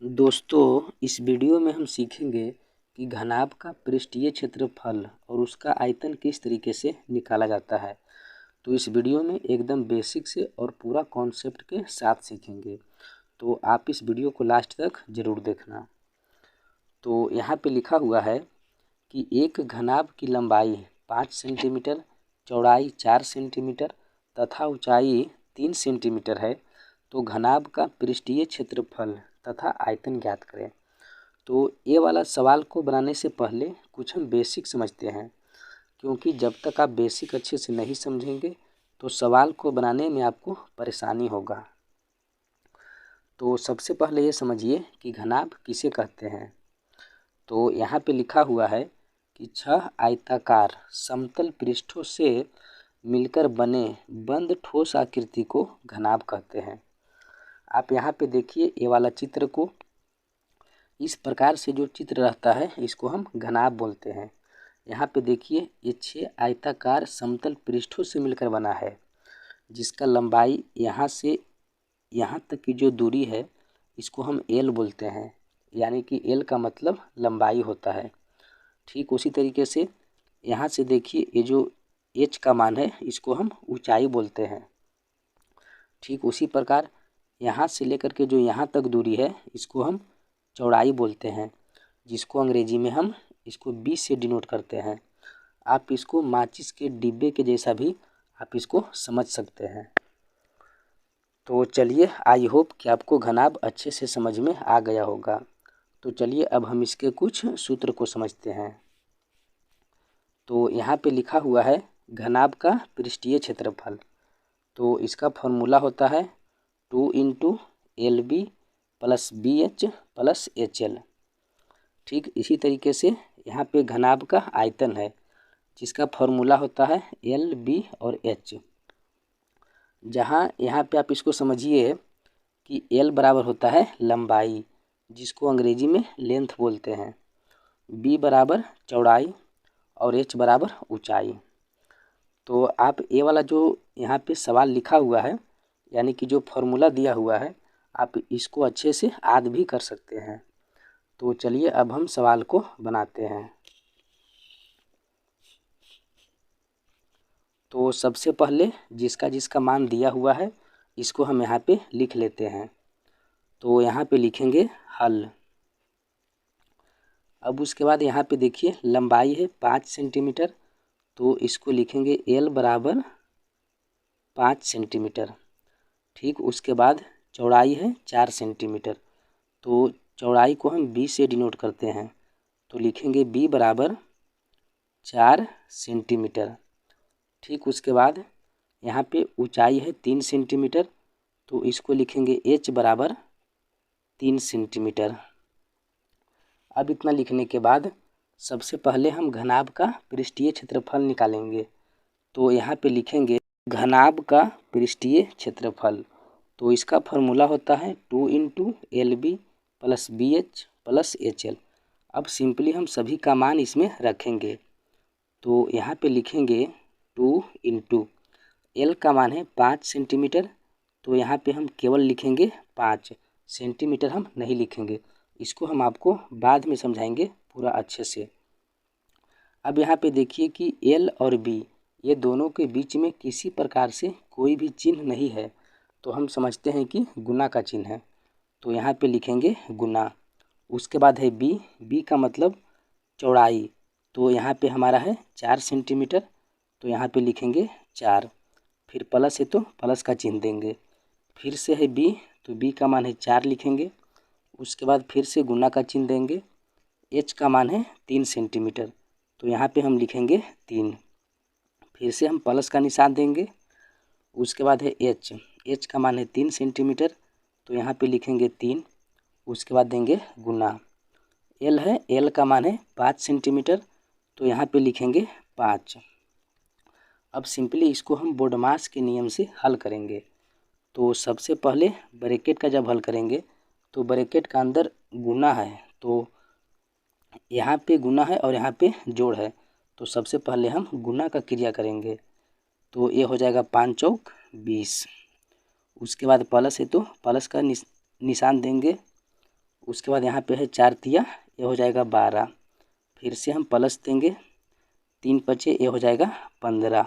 दोस्तों, इस वीडियो में हम सीखेंगे कि घनाभ का पृष्ठीय क्षेत्रफल और उसका आयतन किस तरीके से निकाला जाता है। तो इस वीडियो में एकदम बेसिक से और पूरा कॉन्सेप्ट के साथ सीखेंगे। तो आप इस वीडियो को लास्ट तक ज़रूर देखना। तो यहाँ पे लिखा हुआ है कि एक घनाभ की लंबाई 5 सेंटीमीटर, चौड़ाई 4 सेंटीमीटर तथा ऊंचाई 3 सेंटीमीटर है। तो घनाभ का पृष्ठीय क्षेत्रफल तथा आयतन ज्ञात करें। तो ये वाला सवाल को बनाने से पहले कुछ हम बेसिक समझते हैं, क्योंकि जब तक आप बेसिक अच्छे से नहीं समझेंगे तो सवाल को बनाने में आपको परेशानी होगा। तो सबसे पहले ये समझिए कि घनाभ किसे कहते हैं। तो यहाँ पे लिखा हुआ है कि 6 आयताकार समतल पृष्ठों से मिलकर बने बंद ठोस आकृति को घनाभ कहते हैं। आप यहाँ पे देखिए ये वाला चित्र को, इस प्रकार से जो चित्र रहता है इसको हम घनाभ बोलते हैं। यहाँ पे देखिए ये 6 आयताकार समतल पृष्ठों से मिलकर बना है, जिसका लंबाई यहाँ से यहाँ तक की जो दूरी है इसको हम एल बोलते हैं, यानी कि एल का मतलब लंबाई होता है। ठीक उसी तरीके से यहाँ से देखिए ये जो एच का मान है इसको हम ऊंचाई बोलते हैं। ठीक उसी प्रकार यहाँ से लेकर के जो यहाँ तक दूरी है इसको हम चौड़ाई बोलते हैं, जिसको अंग्रेजी में हम इसको 20 से डिनोट करते हैं। आप इसको माचिस के डिब्बे के जैसा भी आप इसको समझ सकते हैं। तो चलिए, आई होप कि आपको घनाभ अच्छे से समझ में आ गया होगा। तो चलिए अब हम इसके कुछ सूत्र को समझते हैं। तो यहाँ पे लिखा हुआ है घनाभ का पृष्ठीय क्षेत्रफल। तो इसका फॉर्मूला होता है 2 into LB plus BH plus HL। ठीक इसी तरीके से यहाँ पे घनाभ का आयतन है, जिसका फॉर्मूला होता है LB और H। जहाँ यहाँ पे आप इसको समझिए कि L बराबर होता है लंबाई, जिसको अंग्रेजी में लेंथ बोलते हैं, B बराबर चौड़ाई और H बराबर ऊंचाई। तो आप ये वाला जो यहाँ पे सवाल लिखा हुआ है, यानी कि जो फॉर्मूला दिया हुआ है, आप इसको अच्छे से याद भी कर सकते हैं। तो चलिए अब हम सवाल को बनाते हैं। तो सबसे पहले जिसका जिसका मान दिया हुआ है इसको हम यहाँ पे लिख लेते हैं। तो यहाँ पे लिखेंगे हल। अब उसके बाद यहाँ पे देखिए लंबाई है 5 सेंटीमीटर, तो इसको लिखेंगे L बराबर 5 सेंटीमीटर। ठीक उसके बाद चौड़ाई है 4 सेंटीमीटर, तो चौड़ाई को हम B से डिनोट करते हैं, तो लिखेंगे B बराबर 4 सेंटीमीटर। ठीक उसके बाद यहाँ पे ऊंचाई है 3 सेंटीमीटर, तो इसको लिखेंगे H बराबर 3 सेंटीमीटर। अब इतना लिखने के बाद सबसे पहले हम घनाभ का पृष्ठीय क्षेत्रफल निकालेंगे। तो यहाँ पे लिखेंगे घनाभ का पृष्ठीय क्षेत्रफल। तो इसका फॉर्मूला होता है 2 into LB plus BH plus HL। अब सिंपली हम सभी का मान इसमें रखेंगे। तो यहाँ पे लिखेंगे 2 इंटू L का मान है 5 सेंटीमीटर, तो यहाँ पे हम केवल लिखेंगे 5 सेंटीमीटर, हम नहीं लिखेंगे। इसको हम आपको बाद में समझाएंगे पूरा अच्छे से। अब यहाँ पे देखिए कि L और B ये दोनों के बीच में किसी प्रकार से कोई भी चिन्ह नहीं है, तो हम समझते हैं कि गुना का चिन्ह है। तो यहाँ पे लिखेंगे गुना। उसके बाद है B का मतलब चौड़ाई, तो यहाँ पे हमारा है 4 सेंटीमीटर, तो यहाँ पे लिखेंगे 4। फिर प्लस है तो प्लस का चिन्ह देंगे। फिर से है B, तो B का मान है 4 लिखेंगे। उसके बाद फिर से गुना का चिन्ह देंगे। H का मान है 3 सेंटीमीटर, तो यहाँ पे हम लिखेंगे 3। फिर से हम प्लस का निशान देंगे। उसके बाद है H का मान है 3 सेंटीमीटर, तो यहाँ पे लिखेंगे 3। उसके बाद देंगे गुना। L का मान है 5 सेंटीमीटर, तो यहाँ पे लिखेंगे 5। अब सिंपली इसको हम बोडमास के नियम से हल करेंगे। तो सबसे पहले ब्रैकेट का जब हल करेंगे तो ब्रैकेट का अंदर गुना है, तो यहाँ पे गुना है और यहाँ पे जोड़ है, तो सबसे पहले हम गुना का क्रिया करेंगे। तो ये हो जाएगा 5 चौक 20। उसके बाद प्लस है तो प्लस का निशान देंगे। उसके बाद यहाँ पे है 4 तिया, ये हो जाएगा 12। फिर से हम प्लस देंगे, 3 पचे, ये हो जाएगा 15।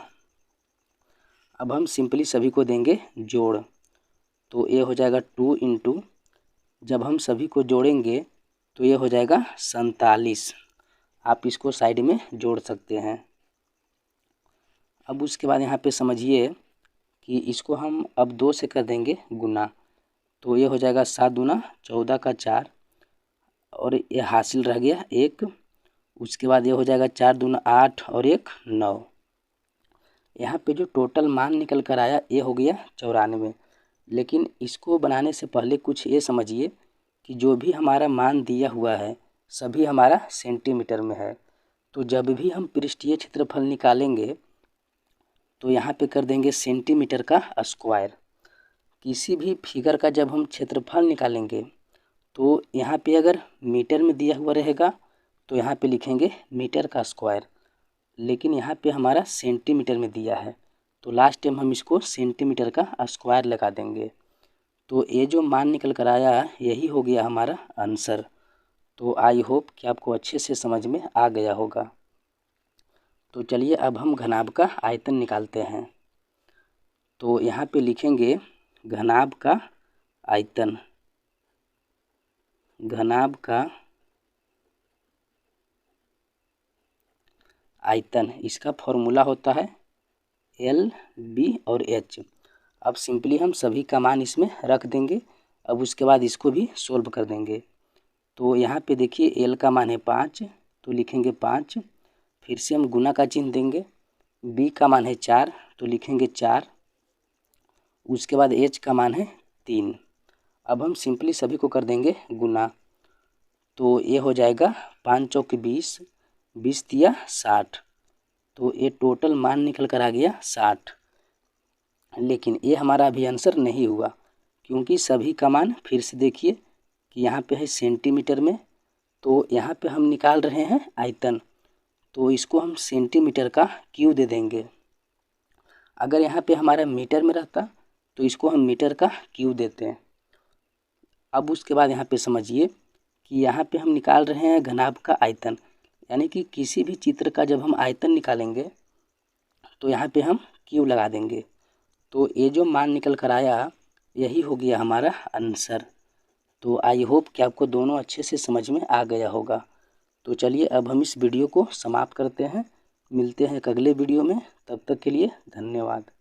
अब हम सिंपली सभी को देंगे जोड़, तो ये हो जाएगा 2 इंटू, जब हम सभी को जोड़ेंगे तो ये हो जाएगा 47। आप इसको साइड में जोड़ सकते हैं। अब उसके बाद यहाँ पे समझिए कि इसको हम अब 2 से कर देंगे गुना, तो ये हो जाएगा 7 दूना 14 का 4, और ये हासिल रह गया 1। उसके बाद ये हो जाएगा 4 दूना 8 और 1 9। यहाँ पे जो टोटल मान निकल कर आया ये हो गया 94। लेकिन इसको बनाने से पहले कुछ ये समझिए कि जो भी हमारा मान दिया हुआ है सभी हमारा सेंटीमीटर में है। तो जब भी हम पृष्ठीय क्षेत्रफल निकालेंगे तो यहाँ पे कर देंगे सेंटीमीटर का स्क्वायर। किसी भी फिगर का जब हम क्षेत्रफल निकालेंगे तो यहाँ पे अगर मीटर में दिया हुआ रहेगा तो यहाँ पे लिखेंगे मीटर का स्क्वायर, लेकिन यहाँ पे हमारा सेंटीमीटर में दिया है तो लास्ट टाइम हम इसको सेंटीमीटर का स्क्वायर लगा देंगे। तो ये जो मान निकल कर आया यही हो गया हमारा आंसर। तो आई होप कि आपको अच्छे से समझ में आ गया होगा। तो चलिए अब हम घनाभ का आयतन निकालते हैं। तो यहाँ पे लिखेंगे घनाभ का आयतन। घनाभ का आयतन, इसका फॉर्मूला होता है L, B और H। अब सिंपली हम सभी का मान इसमें रख देंगे। अब उसके बाद इसको भी सोल्व कर देंगे। तो यहाँ पे देखिए L का मान है 5, तो लिखेंगे 5। फिर से हम गुना का चिन्ह देंगे। B का मान है 4, तो लिखेंगे 4। उसके बाद H का मान है 3। अब हम सिंपली सभी को कर देंगे गुना, तो ये हो जाएगा 5 चौक 20, 20 तिया 60। तो ये टोटल मान निकल कर आ गया 60। लेकिन ये हमारा अभी आंसर नहीं हुआ, क्योंकि सभी का मान फिर से देखिए कि यहाँ पे है सेंटीमीटर में, तो यहाँ पे हम निकाल रहे हैं आयतन, तो इसको हम सेंटीमीटर का क्यू दे देंगे। अगर यहाँ पे हमारा मीटर में रहता तो इसको हम मीटर का क्यू देते हैं। अब उसके बाद यहाँ पे समझिए कि यहाँ पे हम निकाल रहे हैं घनाभ का आयतन, यानी कि किसी भी चित्र का जब हम आयतन निकालेंगे तो यहाँ पे हम क्यू लगा देंगे। तो ये जो मान निकल कर आया यही हो गया हमारा आंसर। तो आई होप कि आपको दोनों अच्छे से समझ में आ गया होगा। तो चलिए अब हम इस वीडियो को समाप्त करते हैं। मिलते हैं एक अगले वीडियो में, तब तक के लिए धन्यवाद।